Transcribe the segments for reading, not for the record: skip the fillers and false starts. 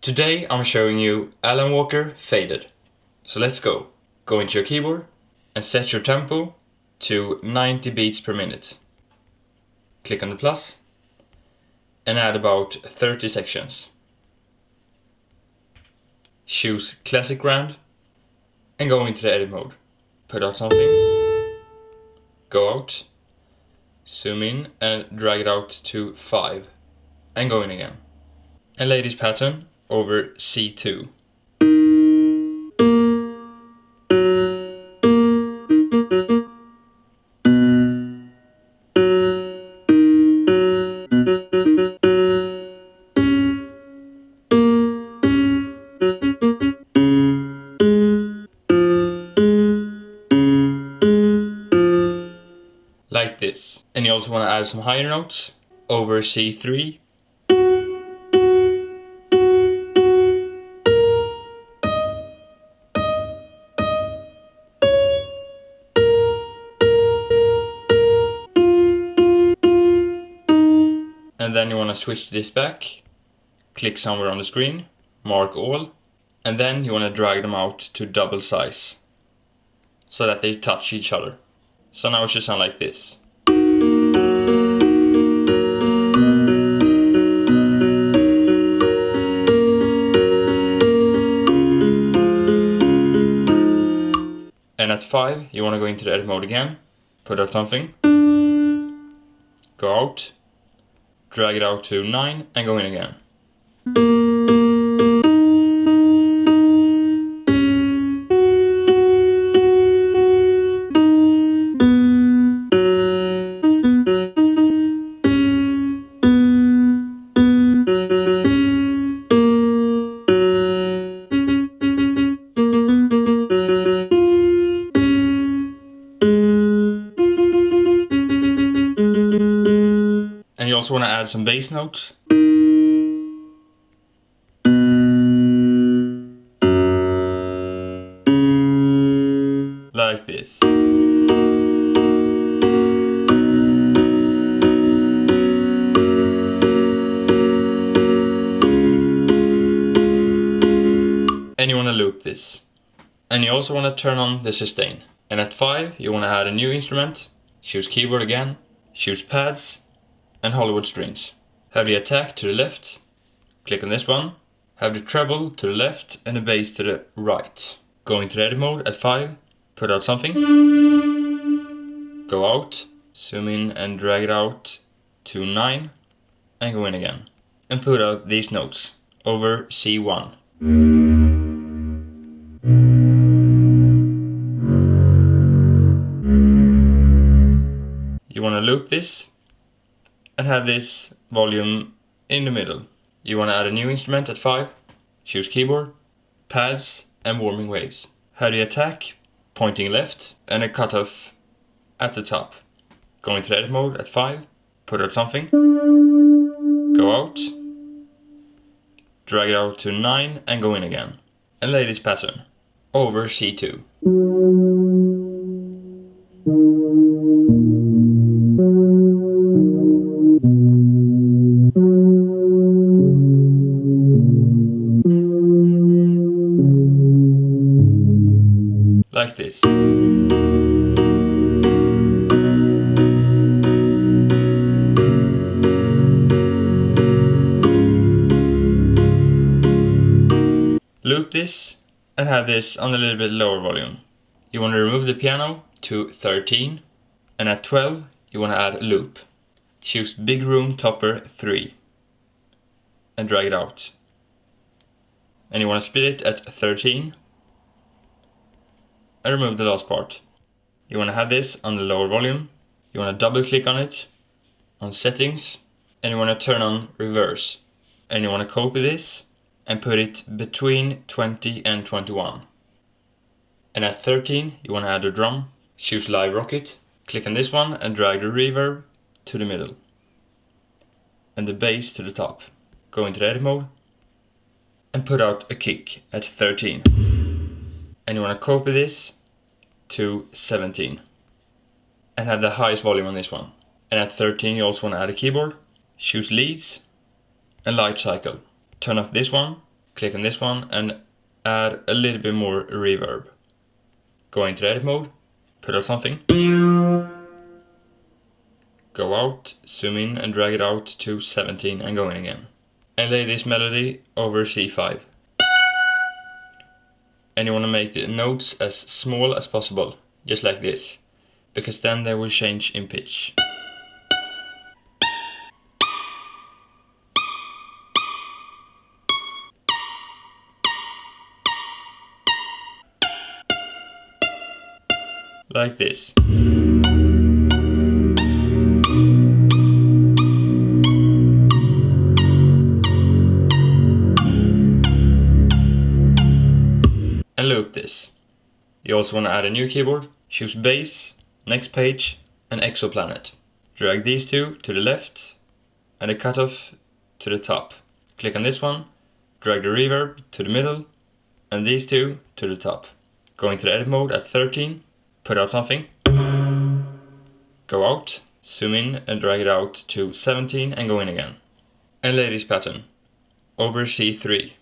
Today I'm showing you Alan Walker Faded. So let's go. Go into your keyboard and set your tempo to 90 beats per minute. Click on the plus and add about 30 sections. Choose Classic Grand and go into the edit mode. Put out something, go out, zoom in and drag it out to 5 and go in again. And lay this pattern over C2. Like this. And you also want to add some higher notes over C3. And then you want to switch this back, click somewhere on the screen, mark all, and then you want to drag them out to double size so that they touch each other. So now it should sound like this. And at 5 you want to go into the edit mode again, put out something, go out, drag it out to 9 and go in again. And you also want to add some bass notes. Like this. And you want to loop this. And you also want to turn on the sustain. And at 5 you want to add a new instrument. Choose keyboard again, choose pads and Hollywood strings. Have the attack to the left, click on this one. Have the treble to the left and the bass to the right. Go into the edit mode at 5, put out something, go out, zoom in and drag it out to 9 and go in again. And put out these notes over C1. You want to loop this and have this volume in the middle. You want to add a new instrument at 5, choose keyboard, pads and warming waves. Have the attack pointing left and a cutoff at the top. Go into the edit mode at 5, put out something, go out, drag it out to 9 and go in again. And lay this pattern over C2. Like this. Loop this and have this on a little bit lower volume. You want to remove the piano to 13 and at 12 you want to add a loop. Choose Big Room Topper 3 and drag it out. And you want to split it at 13 and remove the last part. You want to have this on the lower volume. You want to double click on it on settings and you want to turn on reverse. And you want to copy this and put it between 20 and 21. And at 13 you want to add a drum. Choose Live Rocket, click on this one and drag the reverb to the middle and the bass to the top. Go into the edit mode and put out a kick at 13. And you want to copy this to 17 and have the highest volume on this one. And at 13 you also want to add a keyboard, choose leads and light cycle. Turn off this one, click on this one and add a little bit more reverb. Go into edit mode, put out something, go out, zoom in and drag it out to 17 and go in again. And lay this melody over C5. And you want to make the notes as small as possible, just like this, because then they will change in pitch. Like this. And loop this. You also want to add a new keyboard. Choose bass, next page, and exoplanet. Drag these two to the left and the cutoff to the top. Click on this one, drag the reverb to the middle, and these two to the top. Go into the edit mode at 13, put out something, go out, zoom in and drag it out to 17 and go in again. And lay this pattern over C3.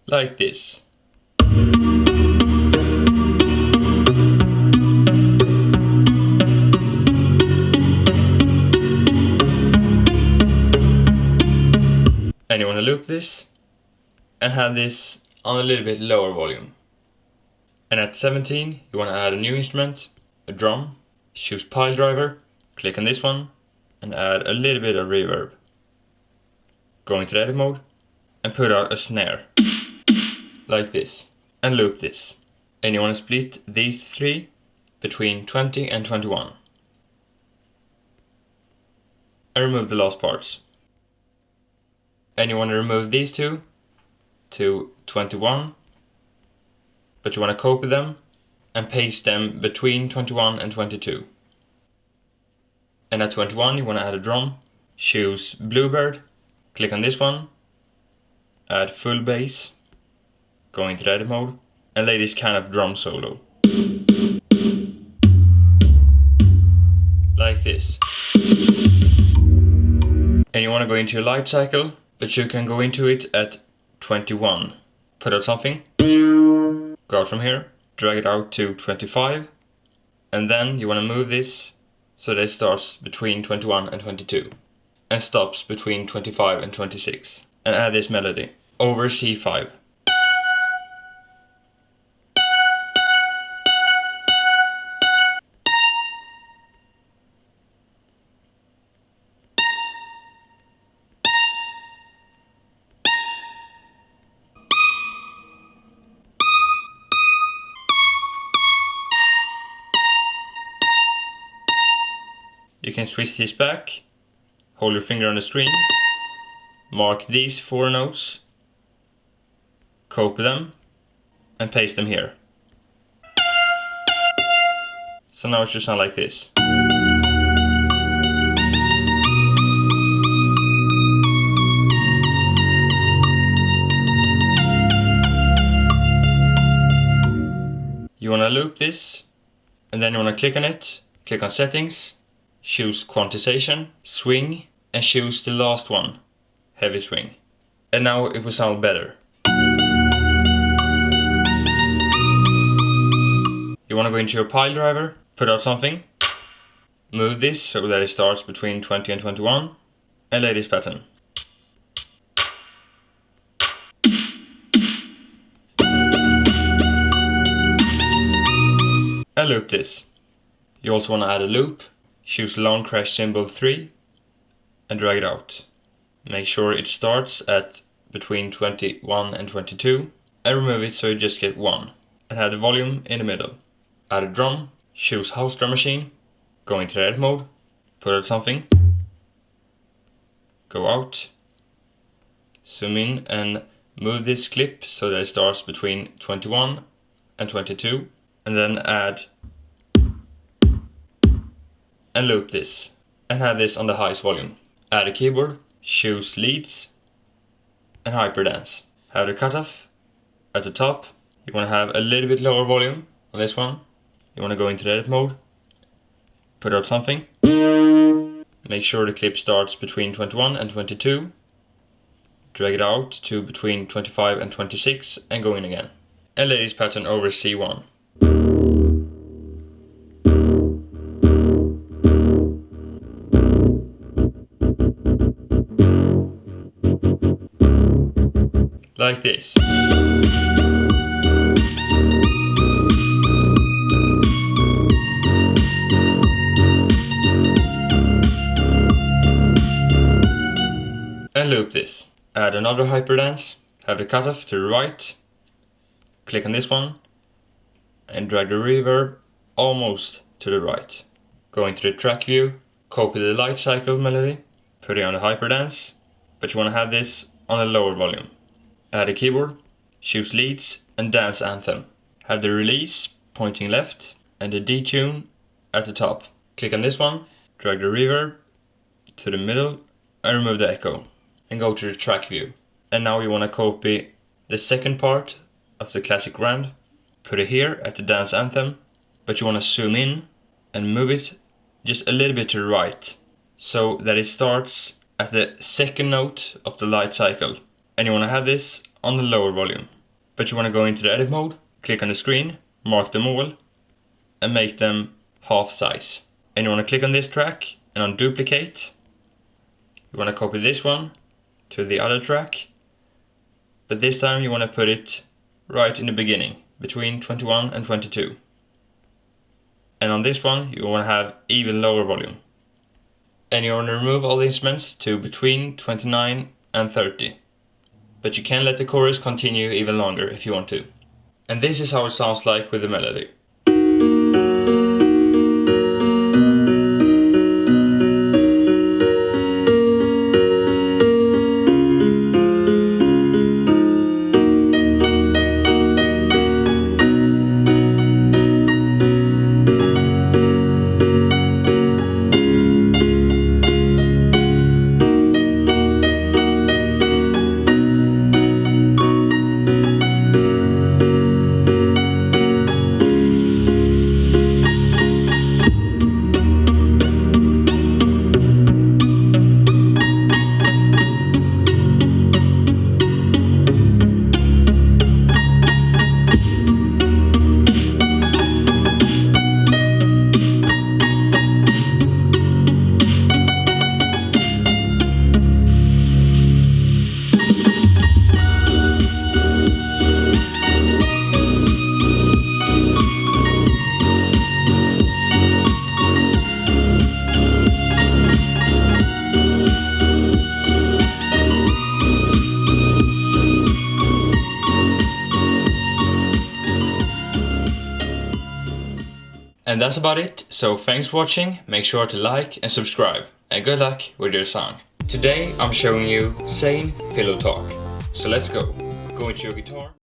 Like this. And you want to loop this and have this on a little bit lower volume. And at 17 you want to add a new instrument, a drum, choose pile driver, click on this one and add a little bit of reverb. Go into the edit mode and put out a snare. Like this, and loop this. And you want to split these three between 20 and 21. And remove the last parts. And you want to remove these two to 21, but you want to copy them and paste them between 21 and 22. And at 21 you want to add a drum, choose Bluebird, click on this one, add full bass, go into the edit mode, and lay this kind of drum solo. Like this. And you want to go into your light cycle, but you can go into it at 21. Put out something, go out from here, drag it out to 25, and then you want to move this so that it starts between 21 and 22, and stops between 25 and 26. And add this melody over C5. You can switch this back, hold your finger on the screen, mark these 4 notes, copy them, and paste them here. So now it should sound like this. You want to loop this, and then you want to click on it, click on settings, choose Quantization, swing, and choose the last one, heavy swing. And now it will sound better. You want to go into your pile driver, put out something, move this so that it starts between 20 and 21, and lay this pattern. And loop this. You also want to add a loop. Choose long crash cymbal 3 and drag it out. Make sure it starts at between 21 and 22 and remove it so you just get 1. And add the volume in the middle. Add a drum, choose house drum machine, go into the edit mode, put out something, go out, zoom in and move this clip so that it starts between 21 and 22, and then add and loop this, and have this on the highest volume. Add a keyboard, choose leads and hyperdance. Have the cutoff at the top. You want to have a little bit lower volume on this one. You want to go into the edit mode, put out something. Make sure the clip starts between 21 and 22. Drag it out to between 25 and 26 and go in again. And lay this pattern over C1. Like this. And loop this. Add another hyperdance, have the cutoff to the right, click on this one, and drag the reverb almost to the right. Go into the track view, copy the light cycle melody, put it on the hyperdance, but you want to have this on a lower volume. Add a keyboard, choose leads and dance anthem. Have the release pointing left and the detune at the top. Click on this one, drag the reverb to the middle and remove the echo. And go to the track view. And now you want to copy the second part of the classic grand, put it here at the dance anthem, but you want to zoom in and move it just a little bit to the right, so that it starts at the second note of the light cycle. And you want to have this on the lower volume. But you want to go into the edit mode, click on the screen, mark them all, and make them half size. And you want to click on this track and on duplicate. You want to copy this one to the other track, but this time you want to put it right in the beginning, between 21 and 22. And on this one you want to have even lower volume. And you want to remove all the instruments to between 29 and 30. But you can let the chorus continue even longer if you want to. And this is how it sounds like with the melody. And that's about it, so thanks for watching, make sure to like and subscribe, and good luck with your song. Today I'm showing you Sane Pillow Talk, so let's go. Go into your guitar.